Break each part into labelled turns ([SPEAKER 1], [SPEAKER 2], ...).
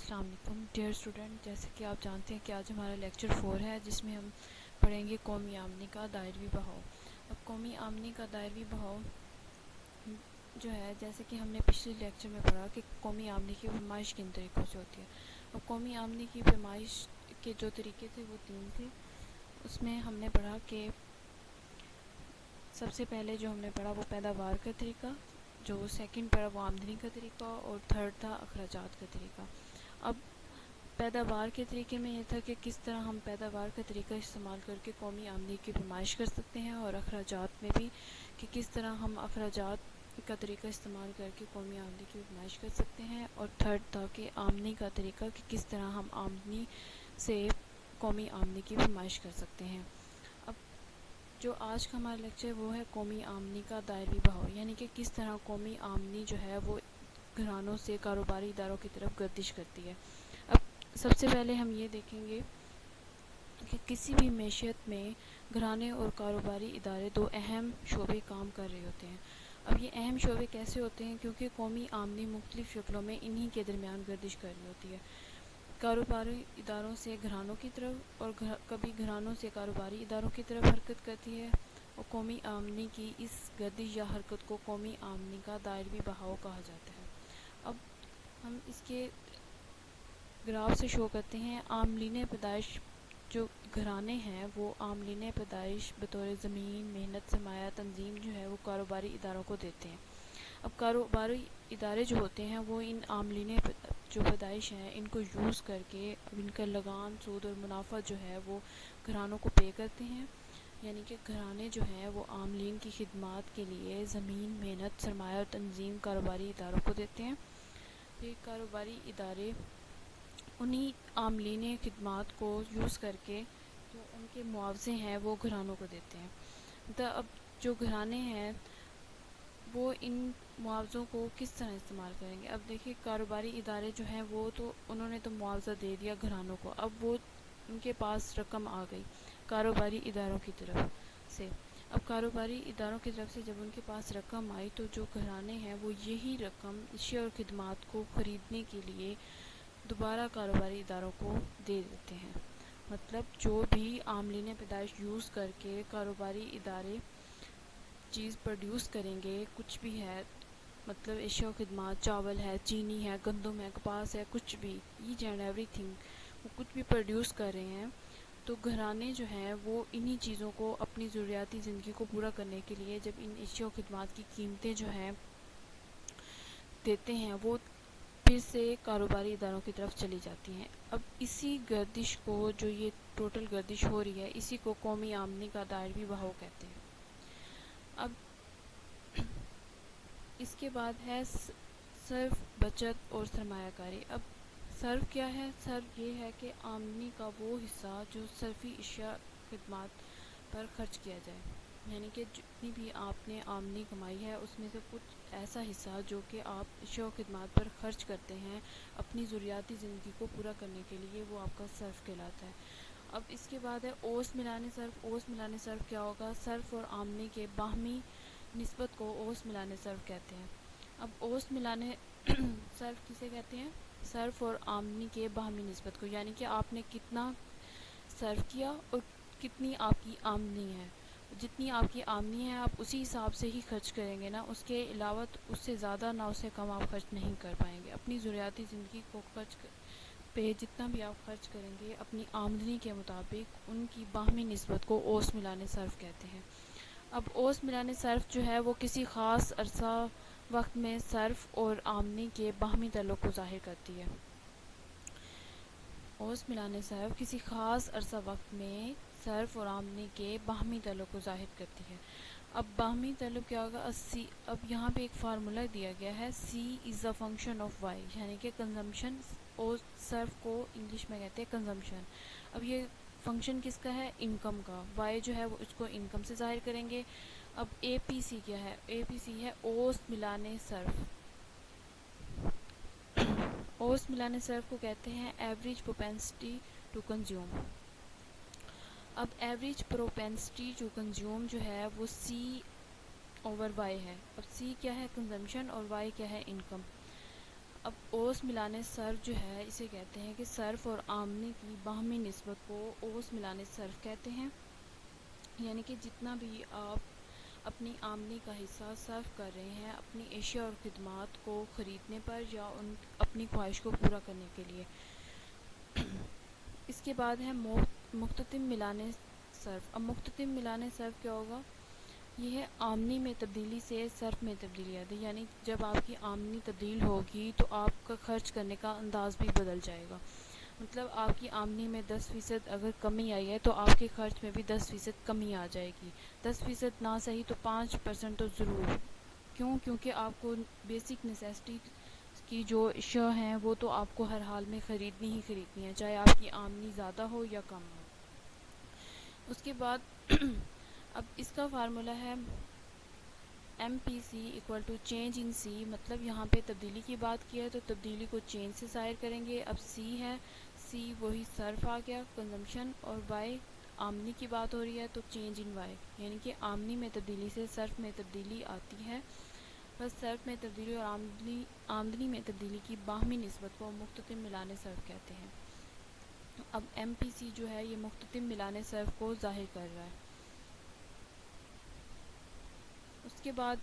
[SPEAKER 1] السلام علیکم dear student, جیسے کہ آپ جانتے ہیں کہ آج ہمارا لیکچر 4 ہے، جس میں ہم پڑھیں گے قومی آمدنی کا دائرہوی بہاؤ۔ اب قومی آمدنی کا دائرہوی بہاؤ جو ہے، جیسے کہ ہم نے پچھلے لیکچر میں پڑھا کہ قومی آمدنی کی پیمائش کن طریقوں سے ہوتی ہے۔ اب قومی آمدنی کی پیمائش کے جو طریقے تھے وہ 3 تھے۔ اس میں ہم نے پڑھا کہ سب سے پہلے جو ہم نے پڑھا وہ پیداوار کا طریقہ، جو سیکنڈ پڑھا وہ آمدنی کا طریقہ، اور تھرڈ تھا اخراجات کا طریقہ۔ اب پیداوار کے طریقے میں یہ تھا کہ کس طرح ہم پیداوار کا طریقہ استعمال کر کے قومی آمدنی کی پیمائش کر سکتے ہیں، اور اخراجات میں بھی کہ کس طرح ہم اخراجات کا طریقہ استعمال کر کے قومی آمدنی کی پیمائش کر سکتے ہیں، اور تھرڈ تھا کہ آمدنی کا طریقہ کہ کس طرح ہم آمدنی سے قومی آمدنی کی پیمائش کر سکتے ہیں۔ اب جو آج کا ہمارا لیکچر ہے وہ ہے قومی آمدنی کا دائرہوی بہاؤ، یعنی کہ کس طرح قومی آمدنی جو ہے وہ گھرانوں سے کاروباری اداروں کی طرف گردش کرتی ہے۔ اب سب سے پہلے ہم یہ دیکھیں گے کہ کسی بھی معیشت میں گھرانے اور کاروباری ادارے 2 اہم شعبے کام کر رہے ہوتے ہیں۔ اب یہ اہم شعبے کیسے ہوتے ہیں؟ کیونکہ قومی آمدنی مختلف شکلوں میں انہی کے درمیان گردش کر رہی ہوتی ہے، کاروباری اداروں سے گھرانوں کی طرف، اور کبھی گھرانوں سے کاروباری اداروں کی طرف حرکت کرتی ہے، اور قومی آمدنی کی اس گردش یا حرکت کو قومی آمدنی کا دائرہوی بہاؤ کہا جاتا ہے۔ اب ہم اس کے گراف سے شو کرتے ہیں۔ عاملین پیدائش جو گھرانے ہیں وہ عاملین پیدائش بطور زمین، محنت، سرمایہ تنظیم جو ہے وہ کاروباری اداروں کو دیتے ہیں۔ اب کاروباری ادارے جو ہوتے ہیں وہ ان عاملین جو پیدائش ہیں ان کو یوز کر کے اب ان کا لگان، سود اور منافع جو ہے وہ گھرانوں کو پے کرتے ہیں، یعنی کہ گھرانے جو ہیں وہ عاملین کی خدمات کے لیے زمین، محنت، سرمایہ اور تنظیم کاروباری اداروں کو دیتے ہیں۔ پھر کاروباری ادارے انہی عاملین خدمات کو یوز کر کے جو ان کے معاوضے ہیں وہ گھرانوں کو دیتے ہیں۔ اب جو گھرانے ہیں وہ ان معاوضوں کو کس طرح استعمال کریں گے؟ اب دیکھیے، کاروباری ادارے جو ہیں وہ تو انہوں نے تو معاوضہ دے دیا گھرانوں کو، اب وہ ان کے پاس رقم آ گئی کاروباری اداروں کی طرف سے۔ اب کاروباری اداروں کی طرف سے جب ان کے پاس رقم آئی تو جو گھرانے ہیں وہ یہی رقم اشیاء اور خدمات کو خریدنے کے لیے دوبارہ کاروباری اداروں کو دے دیتے ہیں۔ مطلب جو بھی عاملین پیدائش یوز کر کے کاروباری ادارے چیز پروڈیوس کریں گے، کچھ بھی ہے، مطلب اشیاء و خدمات، چاول ہے، چینی ہے، گندم ہے، کپاس ہے، کچھ بھی، ایچ اینڈ ایوری تھنگ، وہ کچھ بھی پروڈیوس کر رہے ہیں، تو گھرانے جو ہیں وہ انہی چیزوں کو اپنی ضروریاتی زندگی کو پورا کرنے کے لیے جب ان اشیاء و خدمات کی قیمتیں جو ہیں دیتے ہیں، وہ پھر سے کاروباری اداروں کی طرف چلی جاتی ہیں۔ اب اسی گردش کو، جو یہ ٹوٹل گردش ہو رہی ہے، اسی کو قومی آمدنی کا دائرہوی بہاؤ کہتے ہیں۔ اب اس کے بعد ہے صرف، بچت اور سرمایہ کاری۔ اب صرف کیا ہے؟ صرف یہ ہے کہ آمدنی کا وہ حصہ جو صرفی اشیاء خدمات پر خرچ کیا جائے، یعنی کہ جتنی بھی آپ نے آمدنی کمائی ہے اس میں سے کچھ ایسا حصہ جو کہ آپ اشیاء و خدمات پر خرچ کرتے ہیں اپنی ضروریاتی زندگی کو پورا کرنے کے لیے، وہ آپ کا صرف کہلاتا ہے۔ اب اس کے بعد ہے اوسط ملانے صرف۔ اوسط ملانے صرف کیا ہوگا؟ صرف اور آمدنی کے باہمی نسبت کو اوسط ملانے صرف کہتے ہیں۔ اب اوسط ملانے صرف کسے کہتے ہیں؟ صرف اور آمدنی کے باہمی نسبت کو، یعنی کہ آپ نے کتنا صرف کیا اور کتنی آپ کی آمدنی ہے، جتنی آپ کی آمدنی ہے آپ اسی حساب سے ہی خرچ کریں گے نا، اس کے علاوہ اس سے زیادہ نہ اس سے کم آپ خرچ نہیں کر پائیں گے۔ اپنی ضروریاتی زندگی کو پہ جتنا بھی آپ خرچ کریں گے اپنی آمدنی کے مطابق، ان کی باہمی نسبت کو اوسط ملانے صرف کہتے ہیں۔ اب اوسط ملانے صرف جو ہے وہ کسی خاص عرصہ وقت میں صرف اور آمدنی کے باہمی تعلق کو ظاہر کرتی ہے۔ اوسط ملانے صرف کسی خاص عرصہ وقت میں صرف اور آمدنی کے باہمی تعلق کو ظاہر کرتی ہے۔ اب باہمی تعلق کیا ہوگا؟ اب یہاں پہ ایک فارمولا دیا گیا ہے، C is a function of Y، یعنی کہ کنزمپشن، اور صرف کو انگلش میں کہتے ہیں کنزمپشن۔ اب یہ فنکشن کس کا ہے؟ انکم کا۔ Y جو ہے وہ اس کو انکم سے ظاہر کریں گے۔ اب APC کیا ہے؟ APC ہے اوسط ملانے صرف۔ اوسط ملانے صرف کو کہتے ہیں ایوریج پروپینسٹی ٹو کنزیوم۔ اب ایوریج پروپینسٹی ٹو کنزیوم جو ہے وہ C/Y ہے۔ اب C کیا ہے؟ کنزمپشن، اور Y کیا ہے؟ انکم۔ اب اوس ملانے صرف جو ہے اسے کہتے ہیں کہ صرف اور آمدنی کی باہمی نسبت کو اوس ملانے صرف کہتے ہیں، یعنی کہ جتنا بھی آپ اپنی آمدنی کا حصہ صرف کر رہے ہیں اپنی اشیاء اور خدمات کو خریدنے پر یا ان اپنی خواہش کو پورا کرنے کے لیے۔ اس کے بعد ہے مختتم ملانے صرف۔ اب مختتم ملانے صرف کیا ہوگا؟ یہ ہے آمدنی میں تبدیلی سے صرف میں تبدیلی آتی ہے، یعنی جب آپ کی آمدنی تبدیل ہوگی تو آپ کا خرچ کرنے کا انداز بھی بدل جائے گا۔ مطلب آپ کی آمدنی میں 10% اگر کمی آئی ہے تو آپ کے خرچ میں بھی 10% کمی آ جائے گی۔ 10% نہ صحیح تو 5% تو ضرور۔ کیوں؟ کیونکہ آپ کو بیسک نیسیسٹی کی جو اشیاء ہیں وہ تو آپ کو ہر حال میں خریدنی ہی خریدنی ہے، چاہے آپ کی آمدنی زیادہ ہو یا کم ہو۔ اس کے بعد اب اس کا فارمولا ہے M P C equal to change in C, مطلب یہاں پہ تبدیلی کی بات کی ہے تو تبدیلی کو چینج سے ظاہر کریں گے۔ اب سی ہے، سی وہی صرف آ گیا کنزمپشن، اور وائی آمدنی کی بات ہو رہی ہے تو چینج ان وائی، یعنی کہ آمدنی میں تبدیلی سے صرف میں تبدیلی آتی ہے۔ بس صرف میں تبدیلی اور آمدنی میں تبدیلی کی باہمی نسبت کو مختتم ملانے صرف کہتے ہیں۔ اب ایم پی سی جو ہے یہ مختتم ملانے صرف کو ظاہر کر رہا ہے۔ اس کے بعد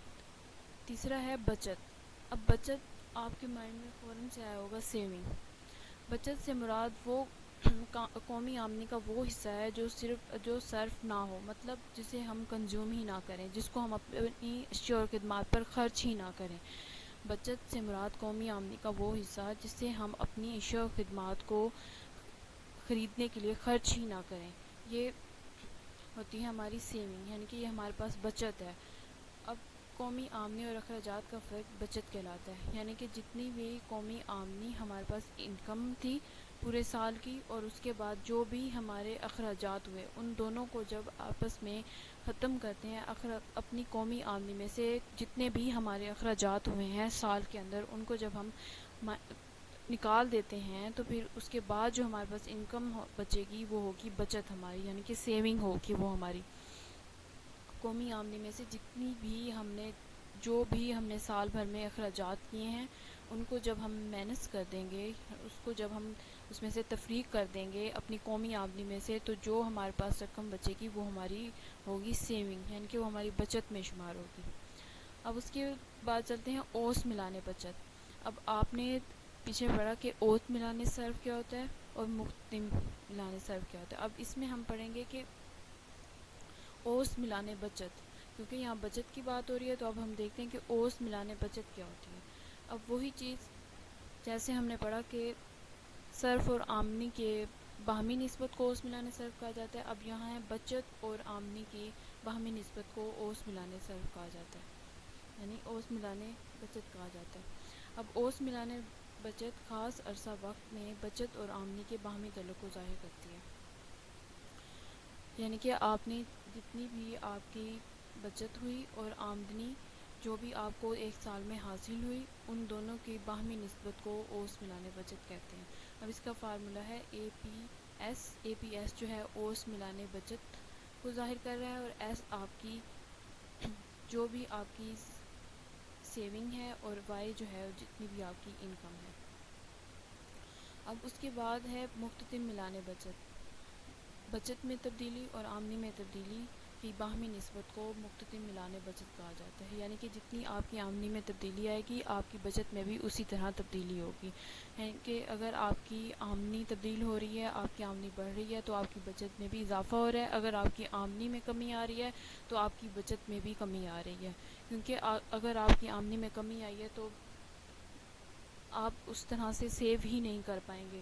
[SPEAKER 1] تیسرا ہے بچت۔ اب بچت آپ کے مائنڈ میں فوراً سے آیا ہوگا سیونگ۔ بچت سے مراد وہ قومی آمدنی کا وہ حصہ ہے جو صرف نہ ہو، مطلب جسے ہم کنزیوم ہی نہ کریں، جس کو ہم اپنی اشیاء اور خدمات پر خرچ ہی نہ کریں۔ بچت سے مراد قومی آمدنی کا وہ حصہ جس سے ہم اپنی اشیاء اور خدمات کو خریدنے کے لیے خرچ ہی نہ کریں، یہ ہوتی ہے ہماری سیونگ، یعنی کہ یہ ہمارے پاس بچت ہے۔ اب قومی آمدنی اور اخراجات کا فرق بچت کہلاتا ہے، یعنی کہ جتنی بھی قومی آمدنی ہمارے پاس انکم تھی پورے سال کی اور اس کے بعد جو بھی ہمارے اخراجات ہوئے ان دونوں کو جب آپس میں ختم کرتے ہیں، اپنی قومی آمدنی میں سے جتنے بھی ہمارے اخراجات ہوئے ہیں سال کے اندر ان کو جب ہم نکال دیتے ہیں تو پھر اس کے بعد جو ہمارے پاس انکم بچے گی وہ ہوگی بچت ہماری، یعنی کہ سیونگ ہوگی وہ ہماری۔ قومی آمدنی میں سے جو بھی ہم نے سال بھر میں اخراجات کیے ہیں ان کو جب ہم مائنس کر دیں گے، اس کو جب ہم اس میں سے تفریق کر دیں گے اپنی قومی آمدنی میں سے، تو جو ہمارے پاس رقم بچے گی وہ ہماری ہوگی سیونگ، یعنی کہ وہ ہماری بچت میں شمار ہوگی۔ اب اس کے بعد چلتے ہیں اوس ملانے بچت۔ اب آپ نے پیچھے پڑھا کہ اوس ملانے صرف کیا ہوتا ہے اور مختتم ملانے صرف کیا ہوتا ہے۔ اب اس میں ہم پڑھیں گے کہ اوس ملانے بچت، کیونکہ یہاں بچت کی بات ہو رہی ہے تو اب ہم دیکھتے ہیں کہ اوس ملانے بچت کیا ہوتی ہے۔ اب وہی چیز جیسے ہم نے پڑھا کہ صرف اور آمدنی کے باہمی نسبت کو اوس ملانے صرف کہا جاتا ہے، اب یہاں ہے بچت اور آمدنی کی باہمی نسبت کو اوس ملانے صرف کہا جاتا ہے، یعنی اوس ملانے بچت کہا جاتا ہے۔ اب اوس ملانے بچت خاص عرصہ وقت میں بچت اور آمدنی کے باہمی تعلق کو ظاہر کرتی ہے، یعنی کہ آپ نے جتنی بھی آپ کی بچت ہوئی اور آمدنی جو بھی آپ کو ایک سال میں حاصل ہوئی ان دونوں کی باہمی نسبت کو اوس ملانے بچت کہتے ہیں۔ اب اس کا فارمولا ہے اے پی ایس جو ہے اوس ملانے بچت کو ظاہر کر رہا ہے، اور ایس آپ کی جو بھی آپ کی سیونگ ہے، اور وائی جو ہے جتنی بھی آپ کی انکم ہے۔ اب اس کے بعد ہے مختتم ملانے بچت۔ بچت میں تبدیلی اور آمدنی میں تبدیلی کی باہمی نسبت کو مختتم ملانے بچت کہا جاتا ہے، یعنی کہ جتنی آپ کی آمدنی میں تبدیلی آئے گی آپ کی بچت میں بھی اسی طرح تبدیلی ہوگی، یعنی کہ اگر آپ کی آمدنی تبدیل ہو رہی ہے، آپ کی آمدنی بڑھ رہی ہے تو آپ کی بچت میں بھی اضافہ ہو رہا ہے، اگر آپ کی آمدنی میں کمی آ رہی ہے تو آپ کی بچت میں بھی کمی آ رہی ہے، کیونکہ اگر آپ کی آمدنی میں کمی آئی ہے تو آپ اس طرح سے سیو ہی نہیں کر پائیں گے۔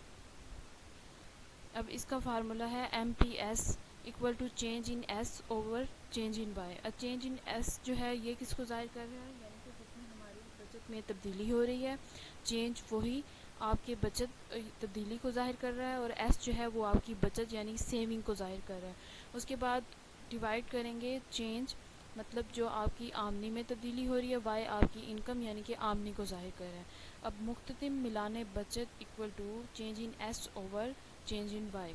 [SPEAKER 1] اب اس کا فارمولا ہے M P S equal to change in S over change in Y. اب چینج ان ایس جو ہے یہ کس کو ظاہر کر رہا ہے، یعنی کہ جتنی ہماری بچت میں تبدیلی ہو رہی ہے، چینج وہی آپ کے بچت تبدیلی کو ظاہر کر رہا ہے، اور ایس جو ہے وہ آپ کی بچت یعنی سیونگ کو ظاہر کر رہا ہے۔ اس کے بعد ڈیوائڈ کریں گے چینج، مطلب جو آپ کی آمدنی میں تبدیلی ہو رہی ہے، وائی آپ کی انکم یعنی کہ آمدنی کو ظاہر کر رہا ہے۔ اب مختتم ملانے بچت equal to change in S over change in Y.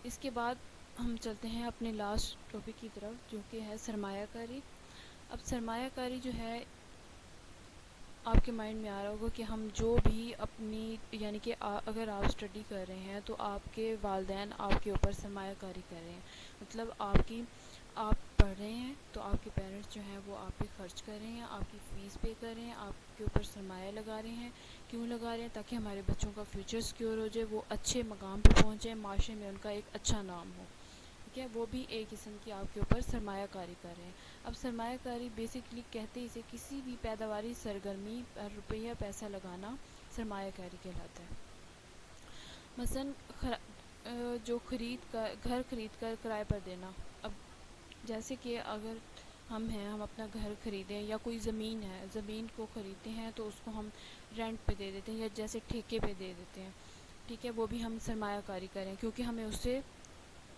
[SPEAKER 1] اس کے بعد ہم چلتے ہیں اپنے لاسٹ ٹاپک کی طرف جو کہ ہے سرمایہ کاری۔ اب سرمایہ کاری جو ہے آپ کے مائنڈ میں آ رہا ہوگا کہ ہم جو بھی اپنی یعنی کہ اگر آپ اسٹڈی کر رہے ہیں تو آپ کے والدین آپ کے اوپر سرمایہ کاری کر رہے ہیں، مطلب آپ پڑھ رہے ہیں تو آپ کے پیرنٹس جو ہیں وہ آپ پہ خرچ کر رہے ہیں، آپ کی فیس پے کر رہے ہیں، آپ کے اوپر سرمایہ لگا رہے ہیں۔ کیوں لگا رہے ہیں؟ تاکہ ہمارے بچوں کا فیوچر سیکیور ہو جائے، وہ اچھے مقام پہ پہنچے، معاشرے میں ان کا ایک اچھا نام ہو، ٹھیک ہے؟ وہ بھی ایک قسم کی آپ کے اوپر سرمایہ کاری کر رہے ہیں۔ اب سرمایہ کاری بیسکلی کہتے اسے کسی بھی پیداواری سرگرمی پر روپیہ پیسہ لگانا سرمایہ کاری کہلاتا ہے۔ مثلاً جو گھر خرید کر کرائے پر دینا۔ اب جیسے کہ اگر ہم اپنا گھر خریدیں یا کوئی زمین ہے، زمین کو خریدتے ہیں تو اس کو ہم رینٹ پہ دے دیتے ہیں یا جیسے ٹھیکے پہ دے دیتے ہیں، ٹھیک ہے؟ وہ بھی ہم سرمایہ کاری کریں کیونکہ ہمیں اس سے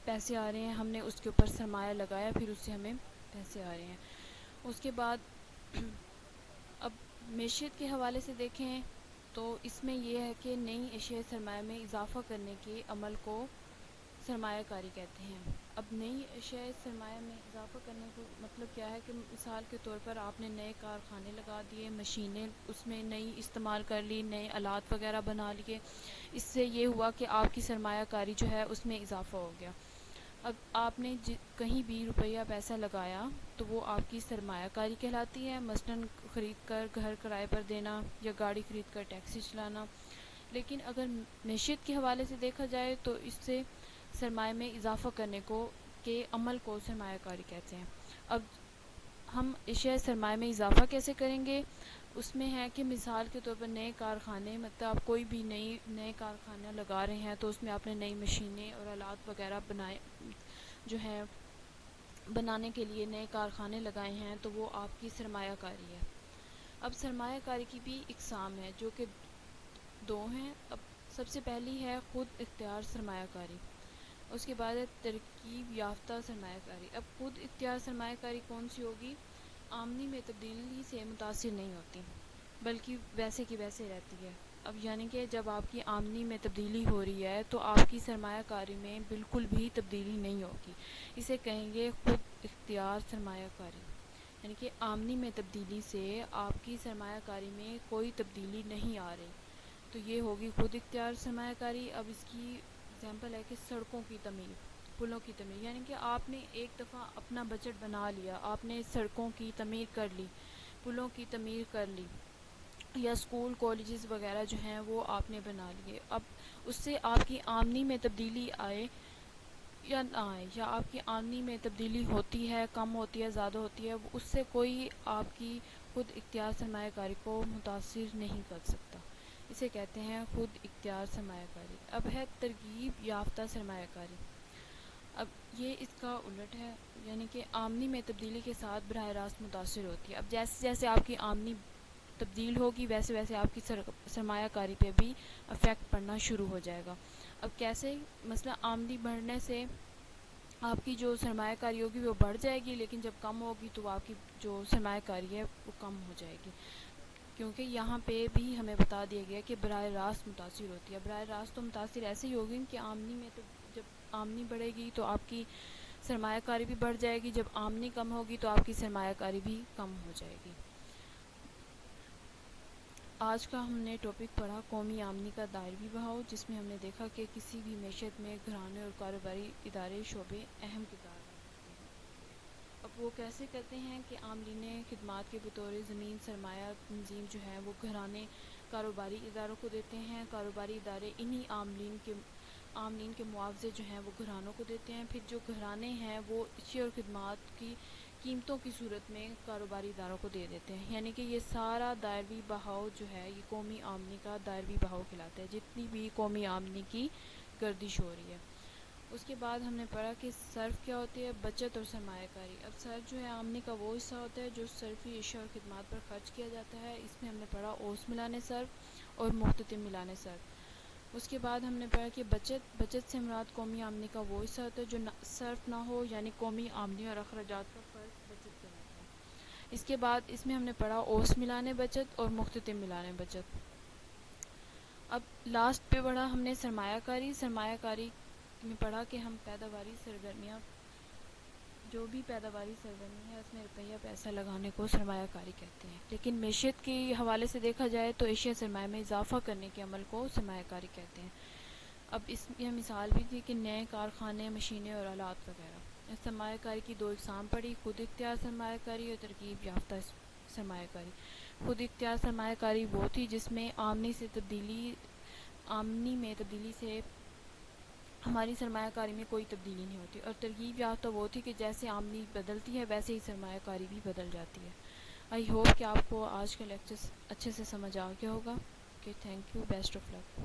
[SPEAKER 1] پیسے آ رہے ہیں، ہم نے اس کے اوپر سرمایہ لگایا، پھر اس سے ہمیں پیسے آ رہے ہیں۔ اس کے بعد اب معیشت کے حوالے سے دیکھیں تو اس میں یہ ہے کہ نئی اشیاء سرمایہ میں اضافہ کرنے کے عمل کو سرمایہ کاری کہتے ہیں۔ اب نئی اشیاء سرمایہ میں اضافہ کرنے کو مطلب کیا ہے کہ مثال کے طور پر آپ نے نئے کارخانے لگا دیے، مشینیں اس میں نئی استعمال کر لی، نئے آلات وغیرہ بنا لیے، اس سے یہ ہوا کہ آپ کی سرمایہ کاری جو ہے اس میں اضافہ ہو گیا۔ اب آپ نے کہیں بھی روپیہ پیسہ لگایا تو وہ آپ کی سرمایہ کاری کہلاتی ہے، مثلاً خرید کر گھر کرائے پر دینا یا گاڑی خرید کر ٹیکسی چلانا۔ لیکن اگر معیشت کے حوالے سے دیکھا جائے تو اس سے سرمایہ میں اضافہ کرنے کے عمل کو سرمایہ کاری کہتے ہیں۔ اب ہم اشیاء سرمایہ میں اضافہ کیسے کریں گے؟ اس میں ہے کہ مثال کے طور پر نئے کارخانے، مطلب آپ کوئی بھی نئے کارخانہ لگا رہے ہیں تو اس میں آپ نے نئی مشینیں اور آلات وغیرہ بنانے کے لیے نئے کارخانے لگائے ہیں تو وہ آپ کی سرمایہ کاری ہے۔ اب سرمایہ کاری کی بھی اقسام ہے جو کہ دو ہیں۔ اب سب سے پہلی ہے خود اختیار سرمایہ کاری، اس کے بعد ہے ترکیب یافتہ سرمایہ کاری۔ اب خود اختیار سرمایہ کاری کون سی ہوگی؟ آمدنی میں تبدیلی سے متاثر نہیں ہوتی بلکہ ویسے کی ویسے رہتی ہے۔ اب یعنی کہ جب آپ کی آمدنی میں تبدیلی ہو رہی ہے تو آپ کی سرمایہ کاری میں بالکل بھی تبدیلی نہیں ہوگی، اسے کہیں گے خود اختیار سرمایہ کاری۔ یعنی کہ آمدنی میں تبدیلی سے آپ کی سرمایہ کاری میں کوئی تبدیلی نہیں آ رہی تو یہ ہوگی خود اختیار سرمایہ کاری۔ اب اس کی اگزامپل ہے کہ سڑکوں کی تعمیر، پلوں کی تعمیر، یعنی کہ آپ نے ایک دفعہ اپنا بجٹ بنا لیا، آپ نے سڑکوں کی تعمیر کر لی، پلوں کی تعمیر کر لی یا اسکول کالجز وغیرہ جو ہیں وہ آپ نے بنا لیے۔ اب اس سے آپ کی آمدنی میں تبدیلی آئے یا نہ آئے، یا آپ کی آمدنی میں تبدیلی ہوتی ہے، کم ہوتی ہے، زیادہ ہوتی ہے، اس سے کوئی آپ کی خود اختیار سرمایہ کاری کو متاثر نہیں کر سکتا، اسے کہتے ہیں خود اختیار سرمایہ کاری۔ اب ہے ترغیب یافتہ سرمایہ کاری۔ اب یہ اس کا الٹ ہے، یعنی کہ آمدنی میں تبدیلی کے ساتھ براہ راست متاثر ہوتی ہے۔ اب جیسے جیسے آپ کی آمدنی تبدیل ہوگی ویسے ویسے آپ کی سرمایہ کاری پہ بھی افیکٹ پڑنا شروع ہو جائے گا۔ اب کیسے؟ مثلا آمدنی بڑھنے سے آپ کی جو سرمایہ کاری ہوگی وہ بڑھ جائے گی، لیکن جب کم ہوگی تو آپ کی جو سرمایہ کاری ہے وہ کم ہو جائے گی، کیونکہ یہاں پہ بھی ہمیں بتا دیا گیا کہ براہ راست متاثر ہوتی ہے۔ براہ راست تو متاثر ایسے ہی ہوگی کہ آمدنی میں تو جب آمدنی بڑھے گی تو آپ کی سرمایہ کاری بھی بڑھ جائے گی، جب آمدنی کم ہوگی تو آپ کی سرمایہ کاری بھی کم ہو جائے گی۔ آج کا ہم نے ٹاپک پڑھا قومی آمدنی کا دائرہوی بہاؤ، جس میں ہم نے دیکھا کہ کسی بھی معیشت میں گھرانے اور کاروباری ادارے شعبے اہم کردار ادا کرتے ہیں۔ اب وہ کیسے کرتے ہیں کہ عاملین خدمات کے بطور زمین سرمایہ تنظیم جو ہے وہ گھرانے کاروباری اداروں کو دیتے ہیں، کاروباری ادارے انہی عاملین کے معاوضے جو ہیں وہ گھرانوں کو دیتے ہیں، پھر جو گھرانے ہیں وہ اشیاء اور خدمات کی قیمتوں کی صورت میں کاروباری اداروں کو دے دیتے ہیں۔ یعنی کہ یہ سارا دائرہوی بہاؤ جو ہے یہ قومی آمدنی کا دائرہوی بہاؤ کہلاتا ہے، جتنی بھی قومی آمدنی کی گردش ہو رہی ہے۔ اس کے بعد ہم نے پڑھا کہ صرف کیا ہوتی ہے؟ بچت اور سرمایہ کاری۔ اب صرف جو ہے آمدنی کا وہ حصہ ہوتا ہے جو صرفی اشیاء اور خدمات پر خرچ کیا جاتا ہے، اس میں ہم نے پڑھا اوس ملانے صرف اور مختتم ملانے صرف۔ اس کے بعد ہم نے پڑھا کہ بچت سے مراد قومی آمدنی کا وہ حصہ ہوتا ہے جو صرف نہ ہو، یعنی قومی آمدنی اور اخراجات کا فرق بچت کہلاتا ہے۔ اس کے بعد اس میں ہم نے پڑھا اوس ملانے بچت اور مختتم ملانے بچت۔ اب لاسٹ پہ پڑھا ہم نے سرمایہ کاری۔ سرمایہ کاری میں پڑھا کہ ہم پیداواری سرگرمیاں، جو بھی پیداواری سرگرمی ہے اس میں روپیہ پیسہ لگانے کو سرمایہ کاری کہتے ہیں۔ لیکن معیشت کے حوالے سے دیکھا جائے تو اشیاء سرمایہ میں اضافہ کرنے کے عمل کو سرمایہ کاری کہتے ہیں. اب اس یہ مثال بھی تھی کہ نئے کارخانے، مشینیں اور آلات وغیرہ. اس سرمایہ کاری کی دو اقسام پڑی: خود اختیار سرمایہ کاری اور ترغیب یافتہ سرمایہ کاری. خود اختیار سرمایہ کاری وہ تھی جس میں آمدنی میں تبدیلی سے ہماری سرمایہ کاری میں کوئی تبدیلی نہیں ہوتی، اور ترغیب یافتہ وہ تھی کہ جیسے آمدنی بدلتی ہے ویسے ہی سرمایہ کاری بھی بدل جاتی ہے. آئی ہوپ کہ آپ کو آج کا لیکچر اچھے سے سمجھ آ گیا ہوگا. Okay, thank you, best of look.